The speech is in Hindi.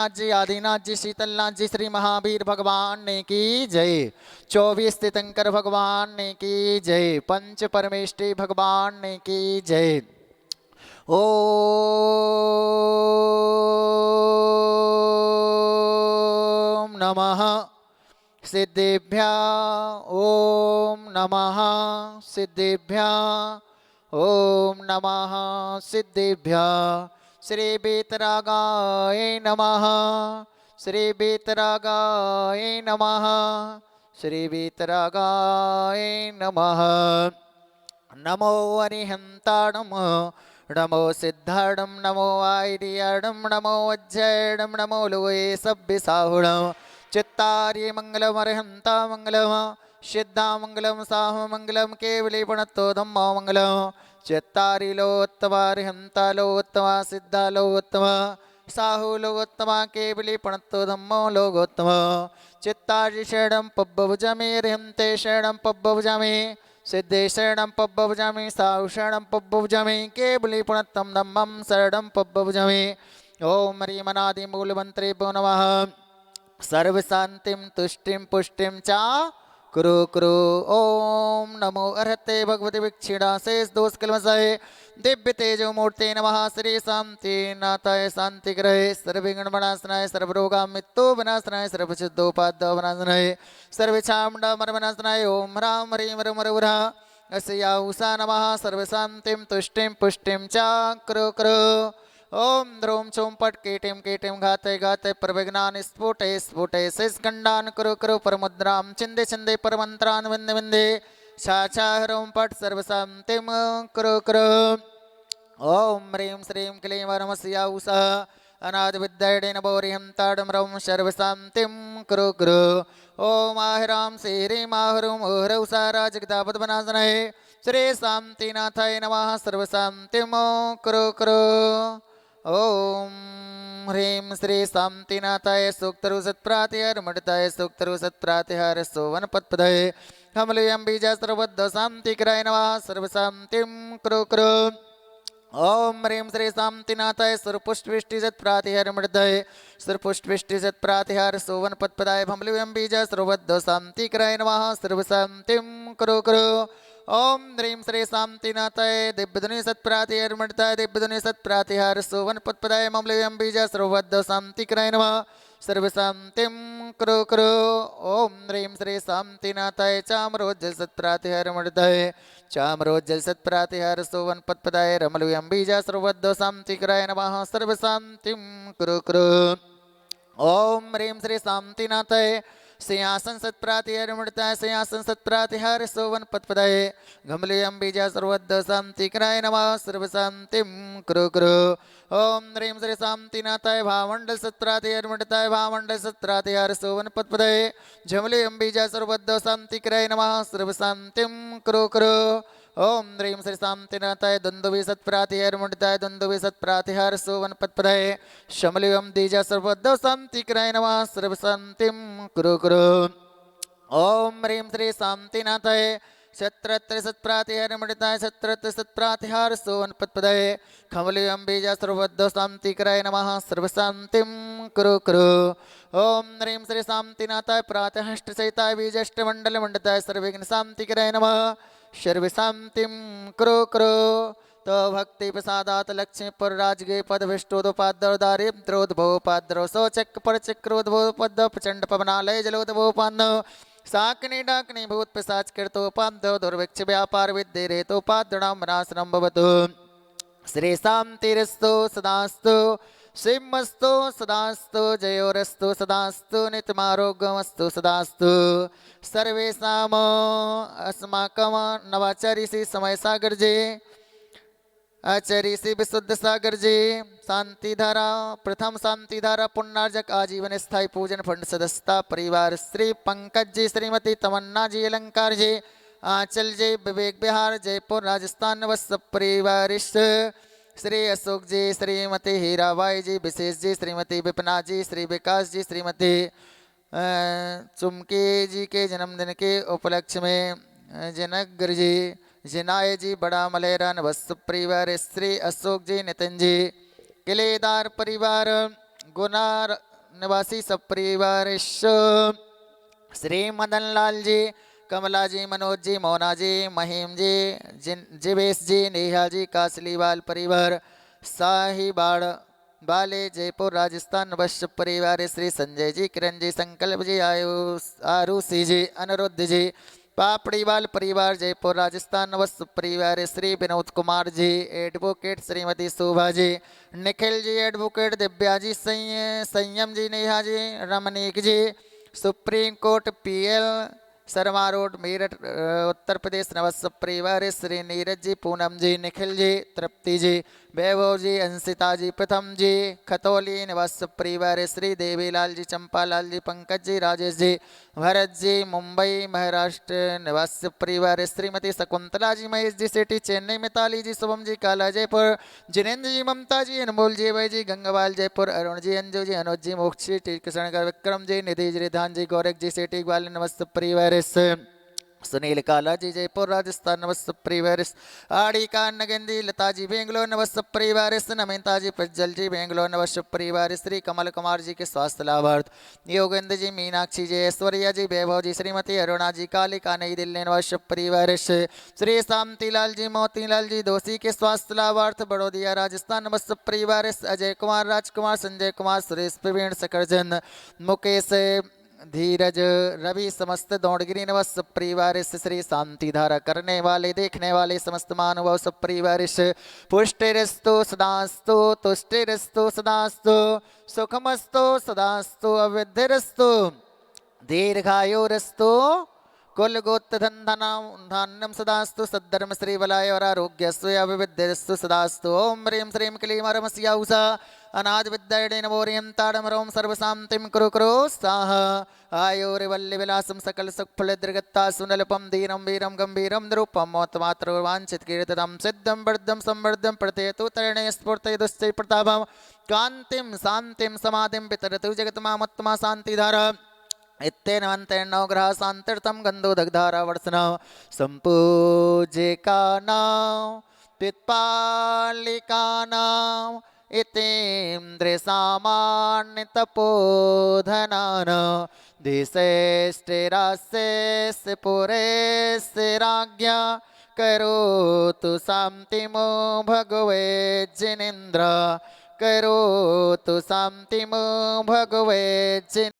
जी आदिनाथ जी शीतलनाथ जी श्री महावीर भगवान ने की जय। 24 तीर्थंकर भगवान ने की जय। पंच परमेष्ठी भगवान ने की जय। ओम नमः सिद्धिभ्या। ओम नमः सिद्धिभ्या। ओम नमः सिद्धिभ्या। श्री बेतरागाय नमः। श्री बेतरागाय नमः। श्री बेतरागाय नमः। नमो अरिहंताणम। नमो सिद्धाणम। नमो आयर्याणम। नमो अज्जयणम। नमो लोये सभ्यसाहुणम। चित्तार्य मंगलम अरिहंता मंगलम। सिद्धा मंगलम साह मंगलम केवली पुणत्तो धम्मो मंगलम। चित्तारि लोत्तमा अरिहंता लोत्तमा सिद्धा लोत्तमा साहु लोगोत्तमा केवली पुणत्तो धम्मो लोगोत्तमा। चित्तार्य शरणम पब्बभुजामि अरिहंते शरणम पब्बभुजामि सिद्धे शरणं पब्बभुजामि साहु शरणं पब्बभुजामि केवली पुणत्तं धम्मं शरणं पब्बभुजामि। ओम ह्रीमनादि मूलमन्त्रेभ्यो नमः। सर्वशान्तिं तुष्टिं पुष्टिं च कुरु कुरु। ओम नमो अर्हते भगवते वीक्षिणाशेष दोष कलमसाय दिव्य तेजो मूर्ते नमः। श्री शांति नाथाय शांति ग्रहे सर्वविघ्नविनाशनाय सर्वरोगामृत्यु विनाशनाय सर्वसिद्धोपाध्याय सर्वचामुण्डामरविनाशनाय ओम ह्रां ह्रीं ह्रं ह्रौः अस्या उषा नमः। सर्वशान्तिं तुष्टिं पुष्टिं च कुरु कुरु। ओम द्रोम चोम पट कीटिम कीटिम घाते घाते प्रविघ्नान् स्फुटे स्फुटे शेषखण्डान् कुरु कुरु। परमुद्रां चिन्दे चिन्दे परमन्त्रान् विन्दे विन्दे छा ह्रों पट सर्वशान्तिं कुरु कुरु। ओम ह्रीं श्रीं क्लीं वरमस्या उषः अनादिविद्यायै नमो ह्रीं रं सर्वशान्तिं कुरु कुरु। ओम आहिरां श्रीं आहुरुं ओह्रौषा जगदापद्मनाशनाय श्री शान्तिनाथाय नमः। सर्वशान्तिं कुरु कुरु। ओम ह्रीं श्री शान्तिनाथाय सूक्तरु सत्प्रातिहार मठताय सूक्तरु सत्प्रातिहार सोवन पत्पदये हमलयं बीजा सर्वद्ध शान्तिकराय नमः। सर्वशान्तिं कुरु कुरु। ओम ह्रीं श्री शान्तिनाथाय सुरपुष्टविष्टिजत्प्रातिहार मठताय सुरपुष्टविष्टिजत्प्रातिहार सोवन पत्पदाय हमलयं बीजा सर्वद्ध शान्तिकराय नमः। सर्वशान्तिं कुरु कुरु। ओम ह्रीं श्री शान्तिनाथाय दिव्यधुनि सत्प्रातिहार मठताय दिव्यधुनि सत्प्रातिहार सोवन पत्पदाय ममलयं बीजा सर्वद्ध शान्तिकराय नमः। सर्वशान्तिं कुरु कुरु। ओम ह्रीं श्री शान्तिनाथाय चामरोज्जल सत्प्रातिहार मठताय चामरोज्जल सत्प्रातिहार सोवन पत्पदाय रमलयं बीजा सर्वद्ध शान्तिकराय नमः। सर्वशान्तिं कुरु कुरु। ओम ह्रीं श्री शान्तिनाथाय सिंहासन सत्प्रातिहार मठताय सिंहासन सत्प्रातिहार सोवन पत्पदाय घमलयं बीजा सर्वद्ध शान्तिकराय नमः। सर्वशान्तिं कुरु कुरु। ओम ह्रीं श्री शान्तिनाथाय भावमण्डल सत्प्रातिहार मठताय भावमण्डल सत्प्रातिहार सोवन पत्पदाय झमलयं बीजा सर्वद्ध शान्तिकराय नमः। सर्वशान्तिं कुरु कुरु। ओम ह्रीं श्री शान्तिनाथाय दुन्दुभि सत्प्रातिहार मठताय दुन्दुभि सत्प्रातिहार सोवन पत्पदाय शमलयं बीजा सर्वद्ध शान्तिकराय नमः। सर्वशान्तिं कुरु कुरु। ओम ह्रीं श्री शान्तिनाथाय शत्रत्र सत्प्रातिहार मठताय शत्रत्र सत्प्रातिहार सोवन पत्पदाय खमलयं बीजा सर्वद्ध शान्तिकराय नमः। सर्वशान्तिं कुरु कुरु। ओम ह्रीं श्री शान्तिनाथाय प्रातःष्टसहिताय बीजाष्टमण्डल मण्डताय सर्वविघ्न शान्तिकराय नमः। सर्वशान्तिं कुरु कुरु। तो भक्ति प्रसादात लक्ष्मीपुर राजगे पदभिष्टोदोपाद्र दारिद्रोद्भवोपाद्रो शौचक परचक्रोद्भवोपद्ध प्रचंड पवनालय जलोद्भवोपान्न साकनी डाकनी भूत पिशाच कृतोपाद्र दुर्भिक्ष व्यापार विद्ये रेतोपाद्रणां नाशनं भवतु। श्री शान्तिरस्तु सदास्तु सिंहस्तु सदास्तु जयोरस्तु सदास्तु नित्यमारोग्यमस्तु सदास्तु। सर्वेषाम् अस्माकं नवाचार्य श्री समय सागर जी आचार्य श्री विशुद्ध सागर जी शांतिधारा प्रथम शांतिधारा पुण्यार्जक आजीवन स्थायी पूजन फंड सदस्यता परिवार श्री पंकज जी श्रीमती तमन्ना जी अलंकार जी आंचल जी विवेक विहार जयपुर राजस्थान वत्स परिवार श्री अशोक जी श्रीमती हीराबाई जी विशेष जी श्रीमती विपना जी श्री विकास जी श्रीमती चुमके जी के जन्मदिन के उपलक्ष्य में जनक जी जिनाय जी बड़ा मलेरा नवस्सु परिवार श्री अशोक जी नितिन जी किलेदार परिवार निवासी सपरिवार श्री मदन लाल जी, कमला जी, मनोज जी, मोना जी, महिम जी, जीवेश जी, नेहा जी, कासलीवाल परिवार साहिबाड़ बाले जयपुर राजस्थान वश्य परिवार श्री संजय जी, किरण जी, संकल्प जी, आरुषि जी, अनिरुद्ध जी, पापड़ीवाल परिवार जयपुर राजस्थान वश्य परिवार Shri Vinod Kumar ji, advocate Shrimati Shobha ji, Nikhil ji, advocate Divya ji, Sanyam ji, Neha ji, Ramneek ji, supreme court PL Sharma road Meerut Uttar Pradesh नवस्य परिवार श्री नीरज जी, पूनम जी, निखिल जी, तृप्ति जी, वैभव जी, अंशिता जी, प्रथम जी, खतौली निवास्य परिवार श्री देवीलाल जी, चंपालाल जी, पंकज जी, राजेश जी, भरत जी, मुंबई महाराष्ट्र निवास्य परिवार श्रीमती शकुंतला जी, महेश जी सेठी, चेन्नई मिताली जी, शुभम जी, काला जयपुर, जिनेन्द्र जी, ममता जी, अनमोल जी, भाई जी, गंगावाल जयपुर, अरुण जी, अंजू जी, अनुज जी, मोक्ष जी, कृष्ण विक्रम जी, निधि जी, रिधान जी, गौरख जी सेठी ग्वाल नमस्त परिवार सुनील काला जी, जयपुर राजस्थान नमस्त परिवार आड़ी का नगेंदी, लता जी, बेंगलोर नवस्त परिवार नमिता जी, प्रज्वल जी, बेंगलोर नवस्त परिवार श्री कमल कुमार जी के स्वास्थ्य लाभार्थ योगेंद्र जी, मीनाक्षी जी, ऐश्वर्या जी, वैभव जी, श्रीमती अरुणा जी, कालिका नई दिल्ली नवस्त परिवार श्री शांतिलाल जी, मोतीलाल जी दोषी के स्वास्थ्य लाभार्थ बड़ोदिया राजस्थान नवस्त परिवार अजय कुमार, राजकुमार, संजय कुमार, सुरेश, प्रवीण, सकरजन, मुकेश, धीरज, रवि, समस्त दौड़गिरी नवस परिवार श्री शांति धारा करने वाले देखने वाले समस्त मानव सब परिवार पुष्टिरस्तु सदास्तु, तुष्टिरस्तु सदास्तु, सुखमस्तु सदास्तु, अविद्धिरस्तु, दीर्घायुरस्तु, कुल गोत्र धान्यम सदास्तु, सद्धर्म श्री वलाय और आरोग्यस्तु अविद्यस्तु सदास्तु। ओम ह्रीं श्रीं क्लीं रमस्या उषा अनाद विद्याडे नमोरियं ताड़मरों सर्वशांतिं कुरु कुरु स्वाहा। आयुर्वल्ली विलासं सकल सुखफलद्रगत्ता सुनलपम दीनं वीरं गंभीरं निरूपं मोतमात्र वांछित कीर्तनं सिद्धं वर्धं संवर्धं प्रत्येतु तरणे स्फूर्तये दुश्चै प्रतापं कान्तिं शान्तिं समाधिं पितरतु जगत्मामत्मा शान्तिधारा इत्तेन मंत्रेण ग्रह शांतिर्थम गंधो दग्धारा वर्षना संपूजिकानां पित्पालिकानां इतेन्द्र सामान्य तपोधनानां दिशेष्टिरास्य पुरेस्य राज्ञा करोतु शान्तिमो भगवे जिनेन्द्र करोतु शान्तिमो भगवे